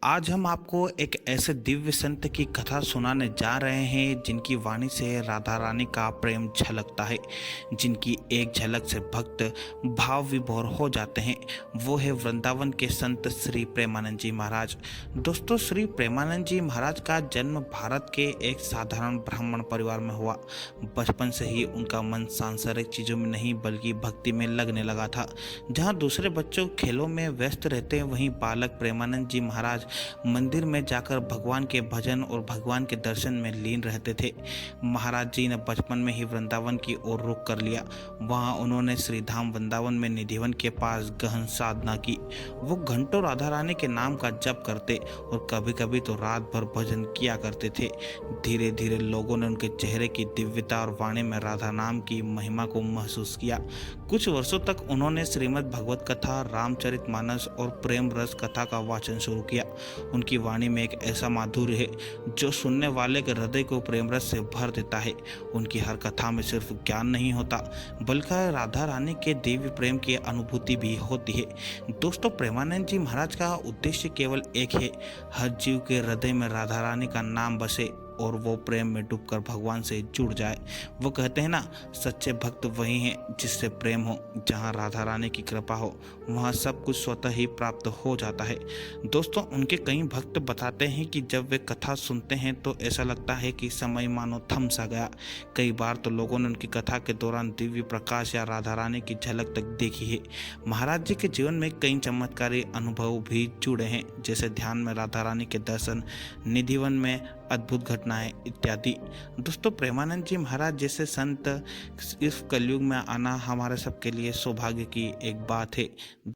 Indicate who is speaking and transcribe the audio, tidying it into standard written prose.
Speaker 1: आज हम आपको एक ऐसे दिव्य संत की कथा सुनाने जा रहे हैं जिनकी वाणी से राधा रानी का प्रेम झलकता है, जिनकी एक झलक से भक्त भाव विभोर हो जाते हैं। वो है वृंदावन के संत श्री प्रेमानंद जी महाराज। दोस्तों, श्री प्रेमानंद जी महाराज का जन्म भारत के एक साधारण ब्राह्मण परिवार में हुआ। बचपन से ही उनका मन सांसारिक चीज़ों में नहीं बल्कि भक्ति में लगने लगा था। जहाँ दूसरे बच्चों खेलों में व्यस्त रहते हैं, वहीं बालक प्रेमानंद जी महाराज मंदिर में जाकर भगवान के भजन और भगवान के दर्शन में लीन रहते थे। महाराज जी ने बचपन में ही वृंदावन की ओर रुख कर लिया। वहाँ उन्होंने श्रीधाम वृंदावन में निधिवन के पास गहन साधना की। वो घंटों राधा रानी के नाम का जप करते और कभी कभी तो रात भर भजन किया करते थे। धीरे धीरे लोगों ने उनके चेहरे की दिव्यता और वाणी में राधा नाम की महिमा को महसूस किया। कुछ वर्षों तक उन्होंने श्रीमद् भगवत कथा, रामचरितमानस और प्रेम रस कथा का वाचन शुरू किया। उनकी वाणी में एक ऐसा माधुर्य है जो सुनने वाले के हृदय को प्रेम रस से भर देता है। उनकी हर कथा में सिर्फ ज्ञान नहीं होता बल्कि राधा रानी के दिव्य प्रेम की अनुभूति भी होती है। दोस्तों, प्रेमानंद जी महाराज का उद्देश्य केवल एक है, हर जीव के हृदय में राधा रानी का नाम बसे और वो प्रेम में डूबकर भगवान से जुड़ जाए। वो कहते हैं ना, सच्चे भक्त वही हैं जिससे प्रेम हो। जहाँ राधा रानी की कृपा हो वहाँ सब कुछ स्वतः ही प्राप्त हो जाता है। दोस्तों, उनके कई भक्त बताते हैं कि जब वे कथा सुनते हैं तो ऐसा लगता है कि समय मानो थम सा गया। कई बार तो लोगों ने उनकी कथा के दौरान दिव्य प्रकाश या राधा रानी की झलक तक देखी है। महाराज जी के जीवन में कई चमत्कारी अनुभव भी जुड़े हैं, जैसे ध्यान में राधा रानी के दर्शन, निधिवन में अद्भुत घटनाएं इत्यादि। दोस्तों, प्रेमानंद जी महाराज जैसे संत इस कलयुग में आना हमारे सबके लिए सौभाग्य की एक बात है।